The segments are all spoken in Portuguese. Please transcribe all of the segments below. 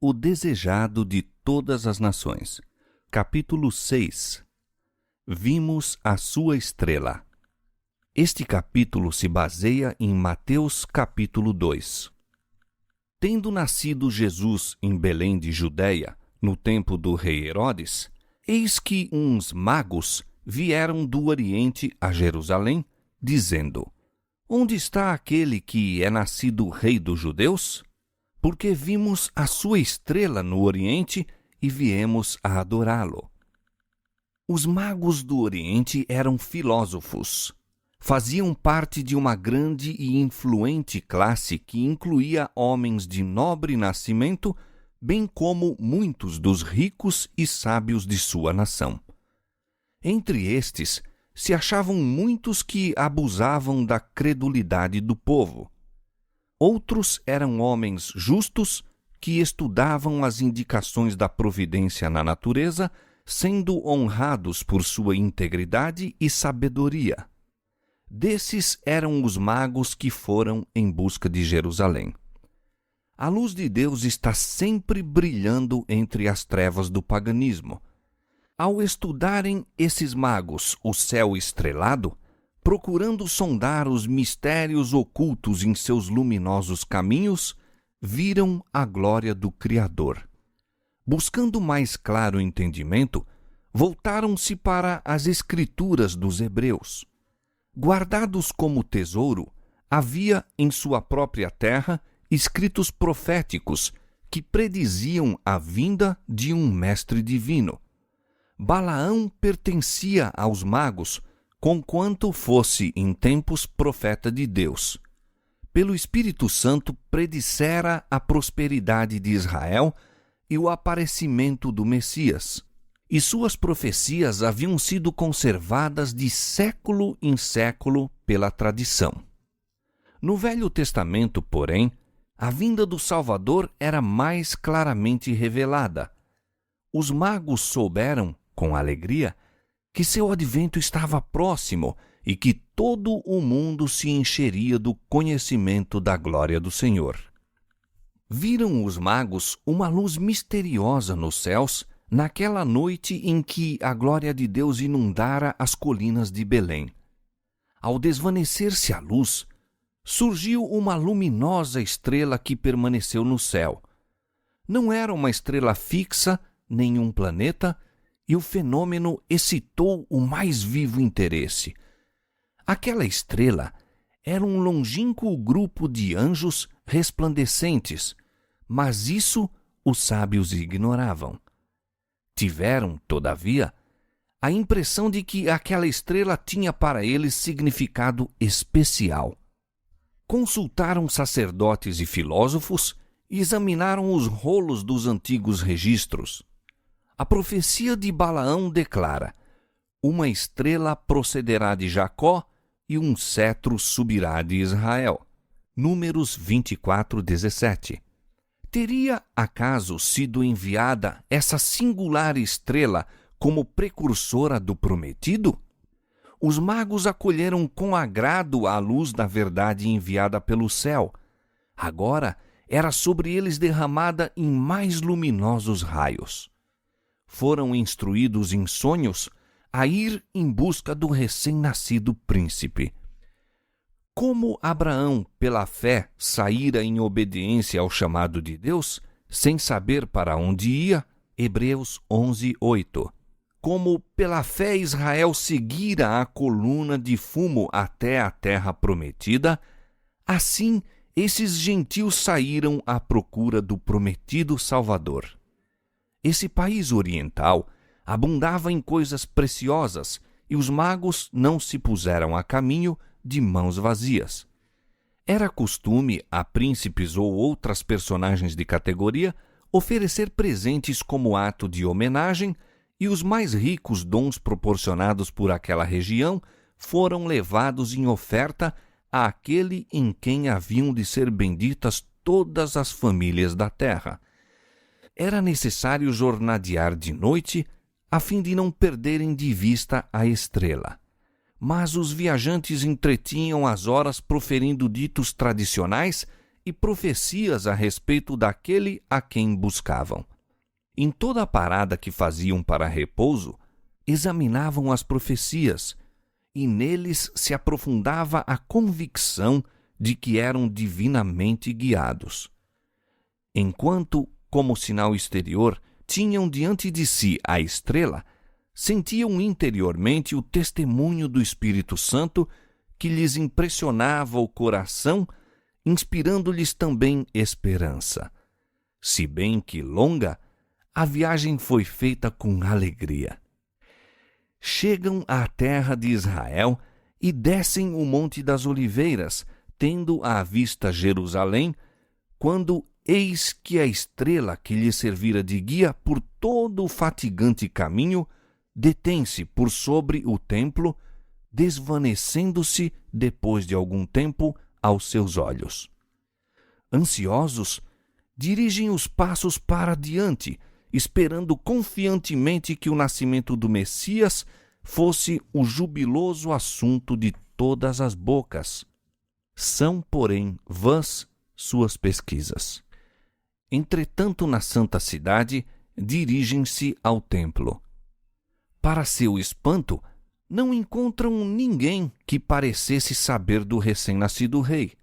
O desejado de todas as nações. Capítulo 6. Vimos a sua estrela. Este capítulo se baseia em Mateus capítulo 2. Tendo nascido Jesus em Belém de Judeia, no tempo do rei Herodes, eis que uns magos vieram do Oriente a Jerusalém, dizendo: Onde está aquele que é nascido rei dos judeus? Porque vimos a sua estrela no Oriente e viemos a adorá-lo. Os magos do Oriente eram filósofos. Faziam parte de uma grande e influente classe que incluía homens de nobre nascimento, bem como muitos dos ricos e sábios de sua nação. Entre estes, se achavam muitos que abusavam da credulidade do povo. Outros eram homens justos que estudavam as indicações da providência na natureza, sendo honrados por sua integridade e sabedoria. Desses eram os magos que foram em busca de Jerusalém. A luz de Deus está sempre brilhando entre as trevas do paganismo. Ao estudarem esses magos o céu estrelado, procurando sondar os mistérios ocultos em seus luminosos caminhos, viram a glória do Criador. Buscando mais claro entendimento, voltaram-se para as Escrituras dos Hebreus. Guardados como tesouro, havia em sua própria terra escritos proféticos que prediziam a vinda de um mestre divino. Balaão pertencia aos magos, conquanto fosse em tempos profeta de Deus. Pelo Espírito Santo predissera a prosperidade de Israel e o aparecimento do Messias, e suas profecias haviam sido conservadas de século em século pela tradição. No Velho Testamento, porém, a vinda do Salvador era mais claramente revelada. Os magos souberam, com alegria, que seu advento estava próximo e que todo o mundo se encheria do conhecimento da glória do Senhor. Viram os magos uma luz misteriosa nos céus naquela noite em que a glória de Deus inundara as colinas de Belém. Ao desvanecer-se a luz, surgiu uma luminosa estrela que permaneceu no céu. Não era uma estrela fixa, nem um planeta, e o fenômeno excitou o mais vivo interesse. Aquela estrela era um longínquo grupo de anjos resplandecentes, mas isso os sábios ignoravam. Tiveram, todavia, a impressão de que aquela estrela tinha para eles significado especial. Consultaram sacerdotes e filósofos e examinaram os rolos dos antigos registros. A profecia de Balaão declara: uma estrela procederá de Jacó e um cetro subirá de Israel. Números 24:17. Teria, acaso, sido enviada essa singular estrela como precursora do prometido? Os magos acolheram com agrado a luz da verdade enviada pelo céu. Agora era sobre eles derramada em mais luminosos raios. Foram instruídos em sonhos a ir em busca do recém-nascido príncipe. Como Abraão, pela fé, saíra em obediência ao chamado de Deus, sem saber para onde ia, Hebreus 11:8. Como pela fé Israel seguira a coluna de fumo até a terra prometida, assim esses gentios saíram à procura do prometido Salvador. Esse país oriental abundava em coisas preciosas e os magos não se puseram a caminho de mãos vazias. Era costume a príncipes ou outras personagens de categoria oferecer presentes como ato de homenagem, e os mais ricos dons proporcionados por aquela região foram levados em oferta àquele em quem haviam de ser benditas todas as famílias da terra. Era necessário jornadear de noite, a fim de não perderem de vista a estrela. Mas os viajantes entretinham as horas proferindo ditos tradicionais e profecias a respeito daquele a quem buscavam. Em toda a parada que faziam para repouso, examinavam as profecias, e neles se aprofundava a convicção de que eram divinamente guiados. Enquanto, como sinal exterior, tinham diante de si a estrela, sentiam interiormente o testemunho do Espírito Santo que lhes impressionava o coração, inspirando-lhes também esperança. Se bem que longa, a viagem foi feita com alegria. Chegam à terra de Israel e descem o Monte das Oliveiras, tendo à vista Jerusalém, quando eis que a estrela que lhe servira de guia por todo o fatigante caminho detém-se por sobre o templo, desvanecendo-se depois de algum tempo aos seus olhos. Ansiosos, dirigem os passos para diante, esperando confiantemente que o nascimento do Messias fosse o jubiloso assunto de todas as bocas. São, porém, vãs suas pesquisas. Entretanto, na santa cidade, dirigem-se ao templo. Para seu espanto, não encontram ninguém que parecesse saber do recém-nascido rei.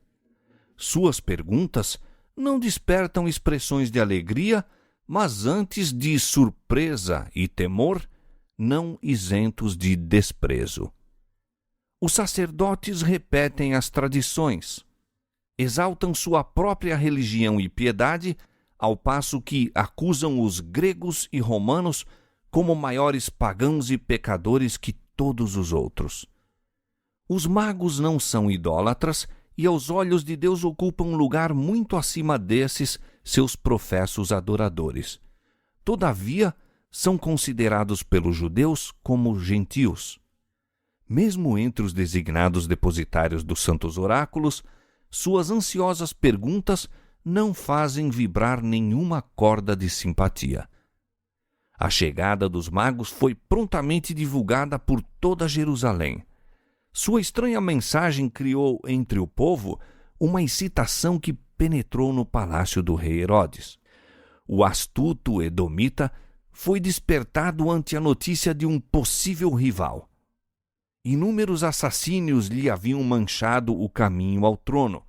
Suas perguntas não despertam expressões de alegria, mas antes de surpresa e temor, não isentos de desprezo. Os sacerdotes repetem as tradições, exaltam sua própria religião e piedade, ao passo que acusam os gregos e romanos como maiores pagãos e pecadores que todos os outros. Os magos não são idólatras e aos olhos de Deus ocupam um lugar muito acima desses seus professos adoradores. Todavia, são considerados pelos judeus como gentios. Mesmo entre os designados depositários dos santos oráculos, suas ansiosas perguntas não fazem vibrar nenhuma corda de simpatia. A chegada dos magos foi prontamente divulgada por toda Jerusalém. Sua estranha mensagem criou entre o povo uma excitação que penetrou no palácio do rei Herodes. O astuto edomita foi despertado ante a notícia de um possível rival. Inúmeros assassínios lhe haviam manchado o caminho ao trono.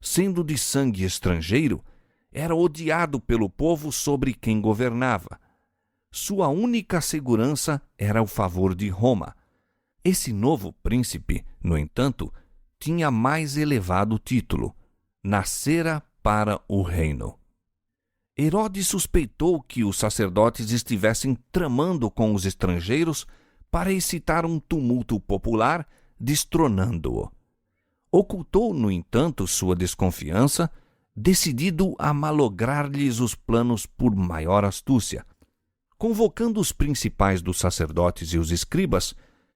Sendo de sangue estrangeiro, era odiado pelo povo sobre quem governava. Sua única segurança era o favor de Roma. Esse novo príncipe, no entanto, tinha mais elevado título: nascera para o reino. Herodes suspeitou que os sacerdotes estivessem tramando com os estrangeiros para excitar um tumulto popular, destronando-o. Ocultou, no entanto, sua desconfiança, decidido a malograr-lhes os planos por maior astúcia. Convocando os principais dos sacerdotes e os escribas,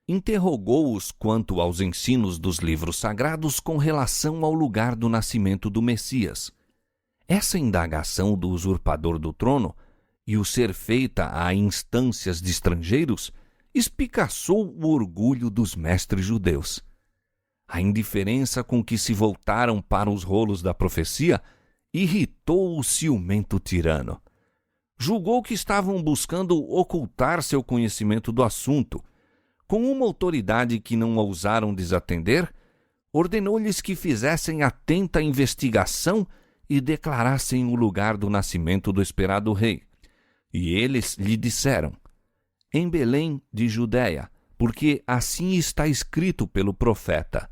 interrogou-os quanto aos ensinos dos livros sagrados com relação ao lugar do nascimento do Messias. Essa indagação do usurpador do trono, e o ser feita a instâncias de estrangeiros, espicaçou o orgulho dos mestres judeus. A indiferença com que se voltaram para os rolos da profecia irritou o ciumento tirano. Julgou que estavam buscando ocultar seu conhecimento do assunto. Com uma autoridade que não ousaram desatender, ordenou-lhes que fizessem atenta investigação e declarassem o lugar do nascimento do esperado rei. E eles lhe disseram: em Belém de Judéia, porque assim está escrito pelo profeta: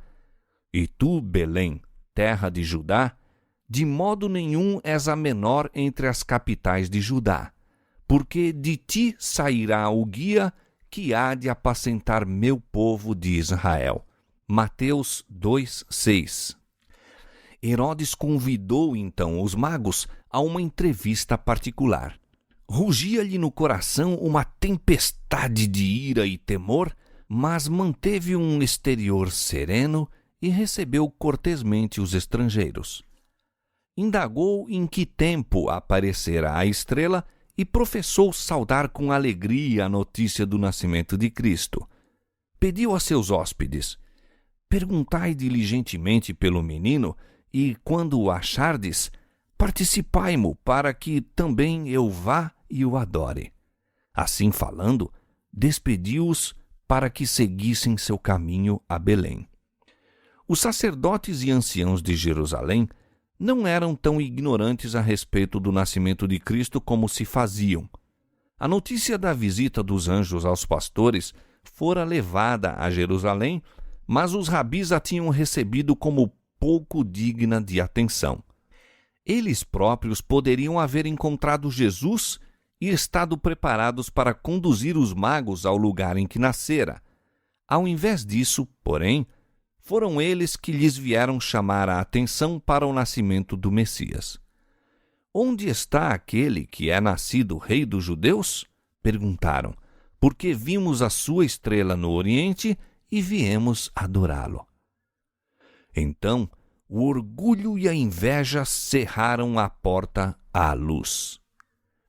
e tu, Belém, terra de Judá, de modo nenhum és a menor entre as capitais de Judá, porque de ti sairá o guia que há de apacentar meu povo de Israel. Mateus 2:6. Herodes convidou então os magos a uma entrevista particular. Rugia-lhe no coração uma tempestade de ira e temor, mas manteve um exterior sereno e recebeu cortesmente os estrangeiros. Indagou em que tempo aparecera a estrela e professou saudar com alegria a notícia do nascimento de Cristo. Pediu a seus hóspedes: perguntai diligentemente pelo menino e quando o achardes, participai-mo, para que também eu vá e o adore. Assim falando, despediu-os para que seguissem seu caminho a Belém. Os sacerdotes e anciãos de Jerusalém não eram tão ignorantes a respeito do nascimento de Cristo como se faziam. A notícia da visita dos anjos aos pastores fora levada a Jerusalém, mas os rabis a tinham recebido como pouco digna de atenção. Eles próprios poderiam haver encontrado Jesus e estado preparados para conduzir os magos ao lugar em que nascera. Ao invés disso, porém, foram eles que lhes vieram chamar a atenção para o nascimento do Messias. Onde está aquele que é nascido rei dos judeus? Perguntaram, porque vimos a sua estrela no Oriente e viemos adorá-lo. Então, o orgulho e a inveja cerraram a porta à luz.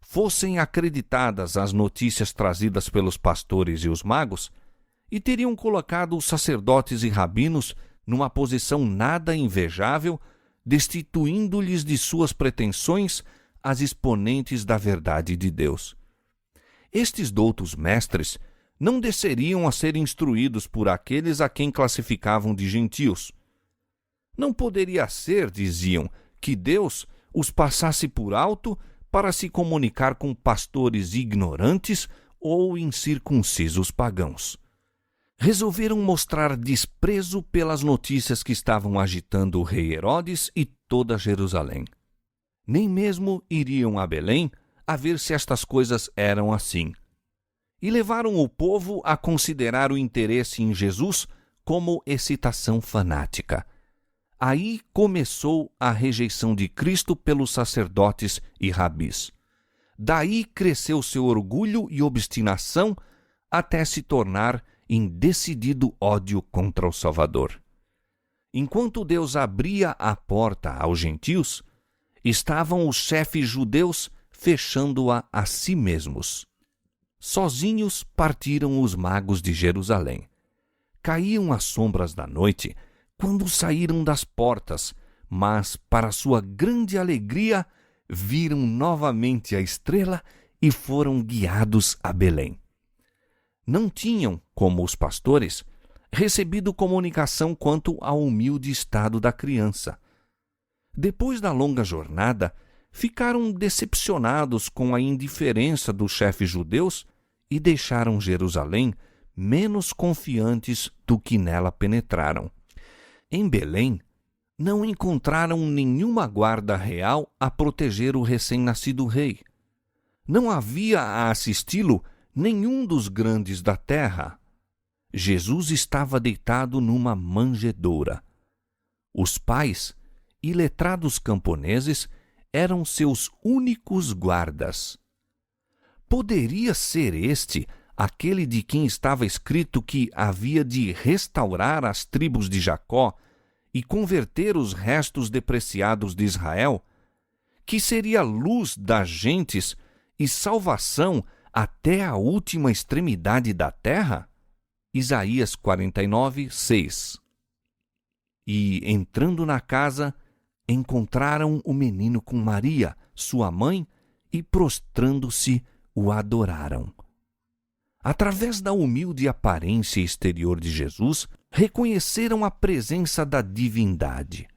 Fossem acreditadas as notícias trazidas pelos pastores e os magos, e teriam colocado os sacerdotes e rabinos numa posição nada invejável, destituindo-lhes de suas pretensões as exponentes da verdade de Deus. Estes doutos mestres não desceriam a ser instruídos por aqueles a quem classificavam de gentios. Não poderia ser, diziam, que Deus os passasse por alto para se comunicar com pastores ignorantes ou incircuncisos pagãos. Resolveram mostrar desprezo pelas notícias que estavam agitando o rei Herodes e toda Jerusalém. Nem mesmo iriam a Belém a ver se estas coisas eram assim. E levaram o povo a considerar o interesse em Jesus como excitação fanática. Aí começou a rejeição de Cristo pelos sacerdotes e rabis. Daí cresceu seu orgulho e obstinação até se tornar em decidido ódio contra o Salvador. Enquanto Deus abria a porta aos gentios, estavam os chefes judeus fechando-a a si mesmos. Sozinhos partiram os magos de Jerusalém. Caíam as sombras da noite quando saíram das portas, mas, para sua grande alegria, viram novamente a estrela e foram guiados a Belém. Não tinham, como os pastores, recebido comunicação quanto ao humilde estado da criança. Depois da longa jornada, ficaram decepcionados com a indiferença dos chefes judeus e deixaram Jerusalém menos confiantes do que nela penetraram. Em Belém, não encontraram nenhuma guarda real a proteger o recém-nascido rei. Não havia a assisti-lo nenhum dos grandes da terra. Jesus estava deitado numa manjedoura. Os pais, iletrados camponeses, eram seus únicos guardas. Poderia ser este aquele de quem estava escrito que havia de restaurar as tribos de Jacó e converter os restos depreciados de Israel, que seria luz das gentes e salvação até a última extremidade da terra? Isaías 49, 6. E, entrando na casa, encontraram o menino com Maria, sua mãe, e, prostrando-se, o adoraram. Através da humilde aparência exterior de Jesus, reconheceram a presença da divindade.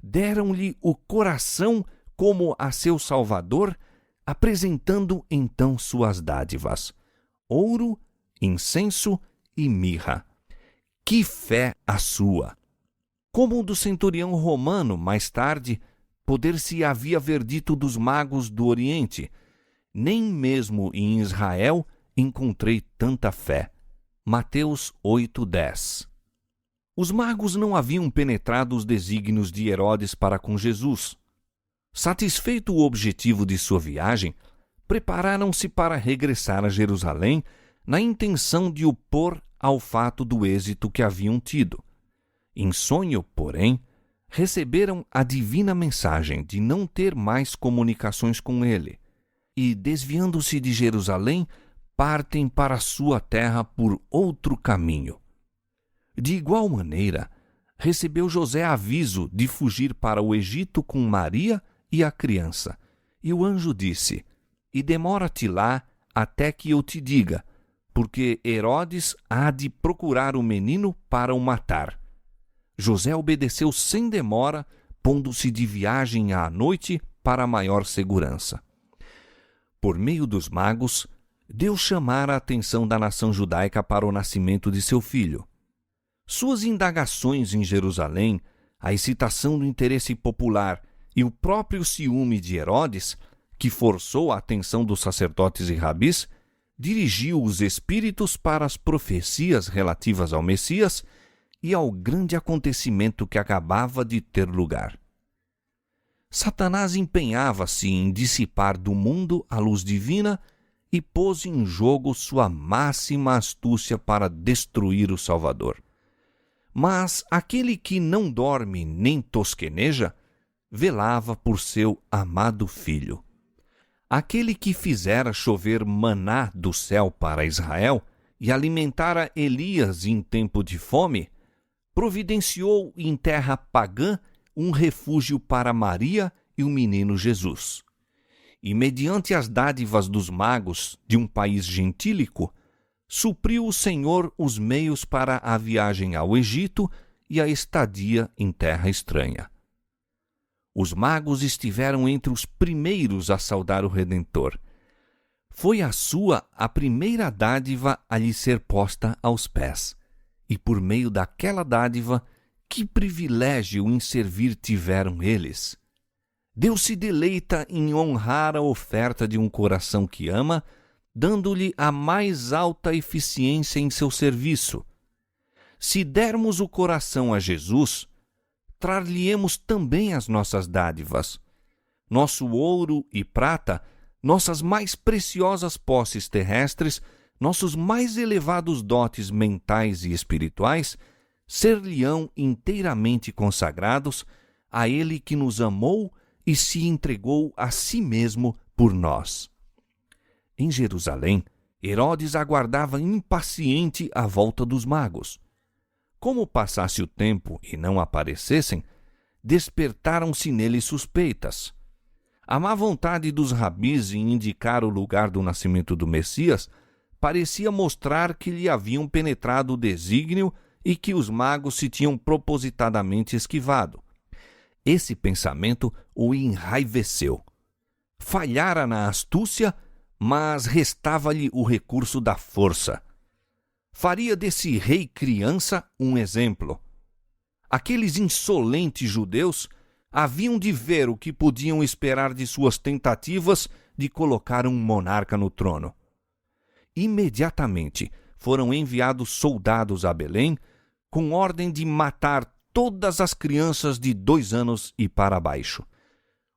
Deram-lhe o coração como a seu Salvador, apresentando então suas dádivas: ouro, incenso e mirra. Que fé a sua! Como o do centurião romano, mais tarde, poder-se havia ver dito dos magos do Oriente: nem mesmo em Israel encontrei tanta fé. Mateus 8:10. Os magos não haviam penetrado os desígnios de Herodes para com Jesus. Satisfeito o objetivo de sua viagem, prepararam-se para regressar a Jerusalém na intenção de o pôr ao fato do êxito que haviam tido. Em sonho, porém, receberam a divina mensagem de não ter mais comunicações com ele e, desviando-se de Jerusalém, partem para sua terra por outro caminho. De igual maneira, recebeu José aviso de fugir para o Egito com Maria e a criança. E o anjo disse: E demora-te lá até que eu te diga, porque Herodes há de procurar o menino para o matar. José obedeceu sem demora, pondo-se de viagem à noite para maior segurança. Por meio dos magos, Deus chamara a atenção da nação judaica para o nascimento de seu filho. Suas indagações em Jerusalém, a excitação do interesse popular e o próprio ciúme de Herodes, que forçou a atenção dos sacerdotes e rabis, dirigiu os espíritos para as profecias relativas ao Messias e ao grande acontecimento que acabava de ter lugar. Satanás empenhava-se em dissipar do mundo a luz divina e pôs em jogo sua máxima astúcia para destruir o Salvador. Mas aquele que não dorme nem tosqueneja, velava por seu amado filho. Aquele que fizera chover maná do céu para Israel e alimentara Elias em tempo de fome, providenciou em terra pagã um refúgio para Maria e o menino Jesus. E mediante as dádivas dos magos de um país gentílico, supriu o Senhor os meios para a viagem ao Egito e a estadia em terra estranha. Os magos estiveram entre os primeiros a saudar o Redentor. Foi a sua a primeira dádiva a lhe ser posta aos pés. E por meio daquela dádiva, que privilégio em servir tiveram eles! Deus se deleita em honrar a oferta de um coração que ama, dando-lhe a mais alta eficiência em seu serviço. Se dermos o coração a Jesus, trar-lhe-emos também as nossas dádivas. Nosso ouro e prata, nossas mais preciosas posses terrestres, nossos mais elevados dotes mentais e espirituais, ser-lhe-ão inteiramente consagrados a Ele que nos amou e se entregou a si mesmo por nós. Em Jerusalém, Herodes aguardava impaciente a volta dos magos. Como passasse o tempo e não aparecessem, despertaram-se nele suspeitas. A má vontade dos rabis em indicar o lugar do nascimento do Messias parecia mostrar que lhe haviam penetrado o desígnio e que os magos se tinham propositadamente esquivado. Esse pensamento o enraiveceu. Falhara na astúcia, mas restava-lhe o recurso da força. Faria desse rei criança um exemplo. Aqueles insolentes judeus haviam de ver o que podiam esperar de suas tentativas de colocar um monarca no trono. Imediatamente foram enviados soldados a Belém com ordem de matar todas as crianças de 2 anos e para baixo.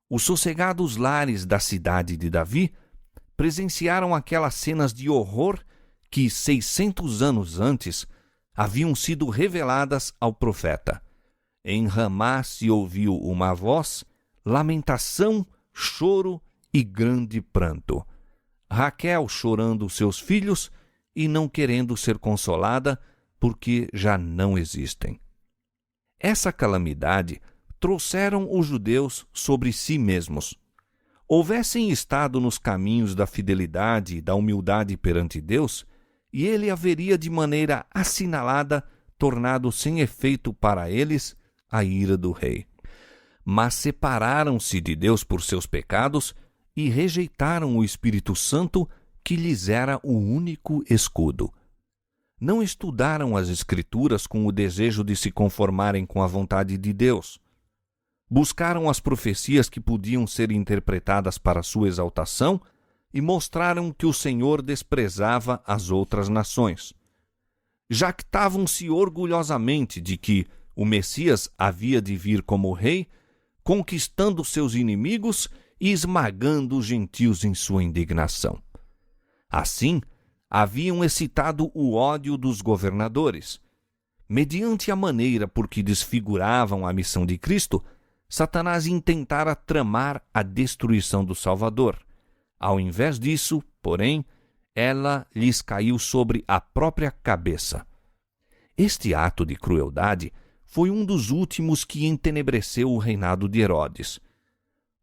Os sossegados lares da cidade de Davi presenciaram aquelas cenas de horror que 600 anos antes haviam sido reveladas ao profeta. Em Ramá se ouviu uma voz, lamentação, choro e grande pranto. Raquel chorando seus filhos e não querendo ser consolada, porque já não existem. Essa calamidade trouxeram os judeus sobre si mesmos. Houvessem estado nos caminhos da fidelidade e da humildade perante Deus, e ele haveria de maneira assinalada tornado sem efeito para eles a ira do rei. Mas separaram-se de Deus por seus pecados e rejeitaram o Espírito Santo, que lhes era o único escudo. Não estudaram as Escrituras com o desejo de se conformarem com a vontade de Deus. Buscaram as profecias que podiam ser interpretadas para sua exaltação e mostraram que o Senhor desprezava as outras nações. Jactavam-se orgulhosamente de que o Messias havia de vir como rei, conquistando seus inimigos e esmagando os gentios em sua indignação. Assim, haviam excitado o ódio dos governadores. Mediante a maneira por que desfiguravam a missão de Cristo, Satanás intentara tramar a destruição do Salvador. Ao invés disso, porém, ela lhes caiu sobre a própria cabeça. Este ato de crueldade foi um dos últimos que entenebreceu o reinado de Herodes.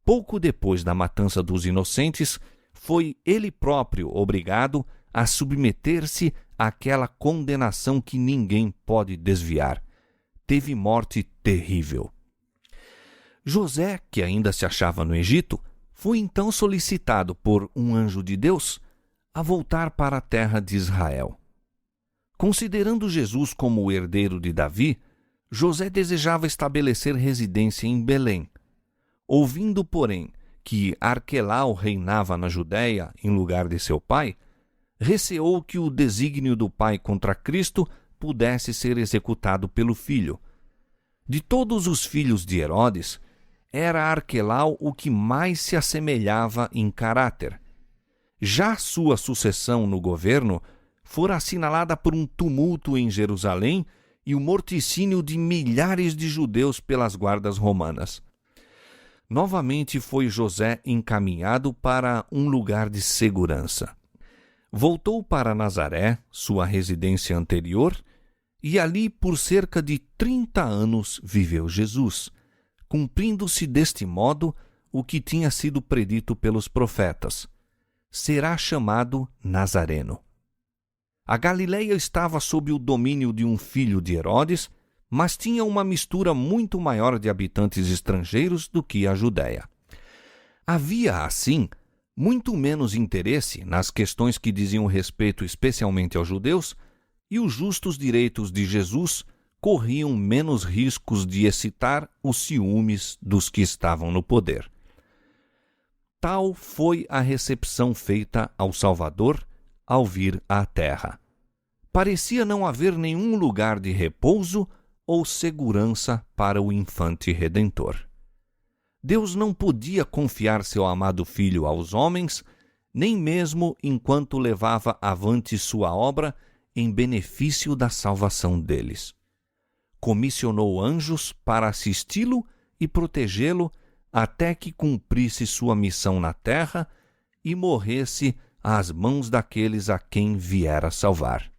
Pouco depois da matança dos inocentes, foi ele próprio obrigado a submeter-se àquela condenação que ninguém pode desviar. Teve morte terrível. José, que ainda se achava no Egito, foi então solicitado por um anjo de Deus a voltar para a terra de Israel. Considerando Jesus como o herdeiro de Davi, José desejava estabelecer residência em Belém. Ouvindo, porém, que Arquelau reinava na Judéia em lugar de seu pai, receou que o desígnio do pai contra Cristo pudesse ser executado pelo filho. De todos os filhos de Herodes, era Arquelau o que mais se assemelhava em caráter. Já sua sucessão no governo fora assinalada por um tumulto em Jerusalém e o morticínio de milhares de judeus pelas guardas romanas. Novamente foi José encaminhado para um lugar de segurança. Voltou para Nazaré, sua residência anterior, e ali por cerca de 30 anos viveu Jesus, cumprindo-se deste modo o que tinha sido predito pelos profetas: será chamado Nazareno. A Galileia estava sob o domínio de um filho de Herodes, mas tinha uma mistura muito maior de habitantes estrangeiros do que a Judéia. Havia, assim, muito menos interesse nas questões que diziam respeito especialmente aos judeus, e os justos direitos de Jesus corriam menos riscos de excitar os ciúmes dos que estavam no poder. Tal foi a recepção feita ao Salvador ao vir à terra. Parecia não haver nenhum lugar de repouso ou segurança para o infante redentor. Deus não podia confiar seu amado filho aos homens, nem mesmo enquanto levava avante sua obra em benefício da salvação deles. Comissionou anjos para assisti-lo e protegê-lo até que cumprisse sua missão na terra e morresse às mãos daqueles a quem viera salvar.